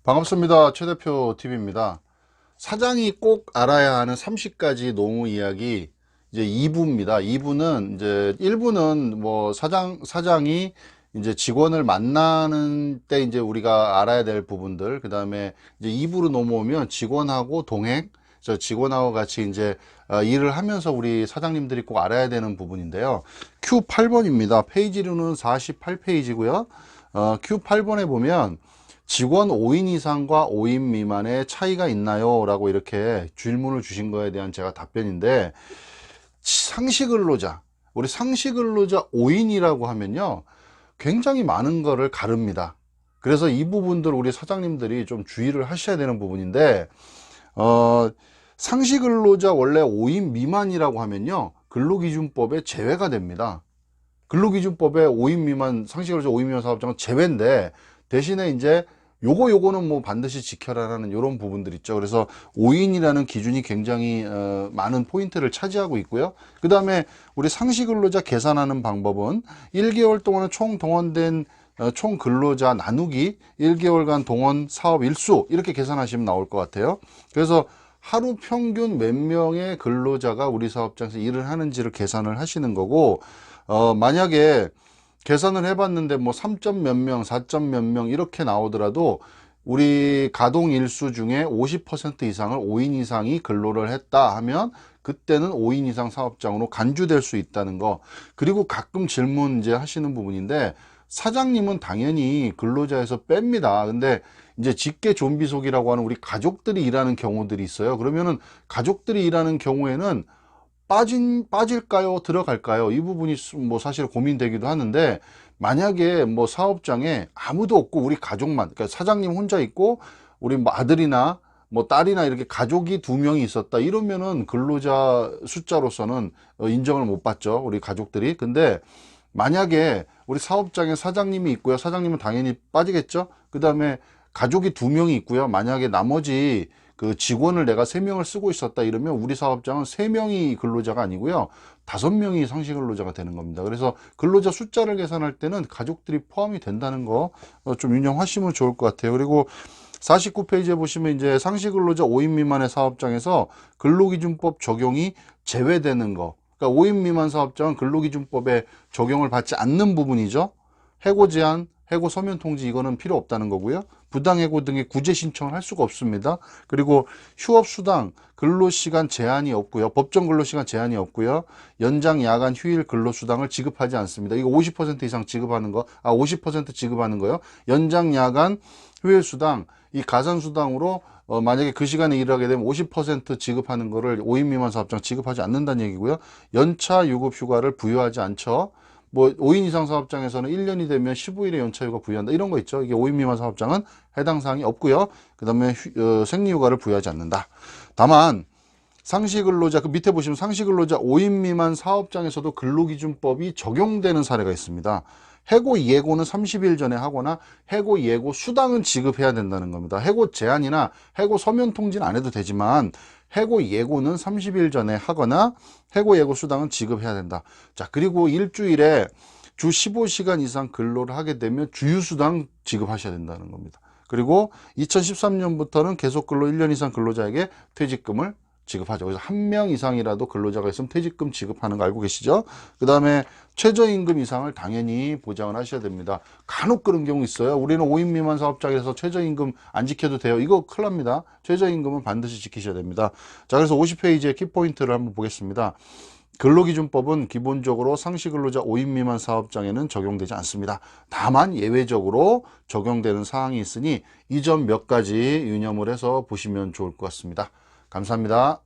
반갑습니다. 최 대표 TV입니다. 사장이 꼭 알아야 하는 30가지 노무 이야기 이제 2부입니다. 2부는 이제 1부는 뭐 사장이 이제 직원을 만나는 때 이제 우리가 알아야 될 부분들, 그 다음에 이제 2부로 넘어오면 직원하고 동행, 저 직원하고 같이 이제 일을 하면서 우리 사장님들이 꼭 알아야 되는 부분인데요. Q8번입니다. 페이지로는 48페이지고요. Q8번에 보면 직원 5인 이상과 5인 미만의 차이가 있나요? 라고 이렇게 질문을 주신 거에 대한 제가 답변인데, 상시근로자, 우리 상시근로자 5인이라고 하면요, 굉장히 많은 거를 가릅니다. 그래서 이 부분들 우리 사장님들이 좀 주의를 하셔야 되는 부분인데, 상시근로자 원래 5인 미만이라고 하면요, 근로기준법에 제외가 됩니다. 근로기준법에 5인 미만, 상시근로자 5인 미만 사업장은 제외인데, 대신에 이제 요거는 뭐 반드시 지켜라라는 이런 부분들 있죠. 그래서 5인이라는 기준이 굉장히 많은 포인트를 차지하고 있고요. 그 다음에 우리 상시근로자 계산하는 방법은 1개월 동안은 총 동원된 총 근로자 나누기 1개월간 동원 사업 일수 이렇게 계산하시면 나올 것 같아요. 그래서 하루 평균 몇 명의 근로자가 우리 사업장에서 일을 하는지를 계산을 하시는 거고, 만약에 계산을 해봤는데 뭐 3점 몇 명, 4점 몇 명 이렇게 나오더라도 우리 가동 일수 중에 50% 이상을 5인 이상이 근로를 했다 하면 그때는 5인 이상 사업장으로 간주될 수 있다는 거. 그리고 가끔 질문 이제 하시는 부분인데, 사장님은 당연히 근로자에서 뺍니다. 근데 이제 직계 좀비속이라고 하는 우리 가족들이 일하는 경우들이 있어요. 그러면은 가족들이 일하는 경우에는 빠질까요? 들어갈까요? 이 부분이 뭐 사실 고민되기도 하는데, 만약에 뭐 사업장에 아무도 없고 우리 가족만, 그러니까 사장님 혼자 있고 우리 뭐 아들이나 뭐 딸이나 이렇게 가족이 2명이 있었다 이러면은 근로자 숫자로서는 인정을 못 받죠, 우리 가족들이. 근데 만약에 우리 사업장에 사장님이 있고요, 사장님은 당연히 빠지겠죠. 그 다음에 가족이 2명이 있고요, 만약에 나머지 그 직원을 내가 3명을 쓰고 있었다 이러면 우리 사업장은 3명이 근로자가 아니고요, 5명이 상시 근로자가 되는 겁니다. 그래서 근로자 숫자를 계산할 때는 가족들이 포함이 된다는 거 좀 유념하시면 좋을 것 같아요. 그리고 49페이지에 보시면 이제 상시 근로자 5인 미만의 사업장에서 근로기준법 적용이 제외되는 거, 그러니까 5인 미만 사업장은 근로기준법에 적용을 받지 않는 부분이죠. 해고 제한, 해고 서면 통지 이거는 필요 없다는 거고요. 부당해고 등의 구제 신청을 할 수가 없습니다. 그리고 휴업수당, 근로시간 제한이 없고요. 법정 근로시간 제한이 없고요. 연장, 야간, 휴일 근로수당을 지급하지 않습니다. 이거 50% 이상 지급하는 거, 50% 지급하는 거요. 연장, 야간, 휴일 수당, 이 가산수당으로 만약에 그 시간에 일하게 되면 50% 지급하는 거를 5인 미만 사업장 지급하지 않는다는 얘기고요. 연차 유급 휴가를 부여하지 않죠. 뭐 5인 이상 사업장에서는 1년이 되면 15일의 연차 휴가 부여한다 이런 거 있죠. 이게 5인 미만 사업장은 해당 사항이 없고요. 그 다음에 생리휴가를 부여하지 않는다. 다만 상시근로자, 그 밑에 보시면 상시근로자 5인 미만 사업장에서도 근로기준법이 적용되는 사례가 있습니다. 해고 예고는 30일 전에 하거나 해고 예고 수당은 지급해야 된다는 겁니다. 해고 제한이나 해고 서면 통지는 안 해도 되지만 해고 예고는 30일 전에 하거나 해고 예고 수당은 지급해야 된다. 자, 그리고 일주일에 주 15시간 이상 근로를 하게 되면 주휴수당 지급하셔야 된다는 겁니다. 그리고 2013년부터는 계속 근로 1년 이상 근로자에게 퇴직금을 지급하죠. 그래서 1명 이상이라도 근로자가 있으면 퇴직금 지급하는 거 알고 계시죠? 그 다음에 최저임금 이상을 당연히 보장을 하셔야 됩니다. 간혹 그런 경우 있어요. 우리는 5인 미만 사업장에서 최저임금 안 지켜도 돼요. 이거 큰일 납니다. 최저임금은 반드시 지키셔야 됩니다. 자, 그래서 50페이지의 키포인트를 한번 보겠습니다. 근로기준법은 기본적으로 상시근로자 5인 미만 사업장에는 적용되지 않습니다. 다만 예외적으로 적용되는 사항이 있으니 이 점 몇 가지 유념을 해서 보시면 좋을 것 같습니다. 감사합니다.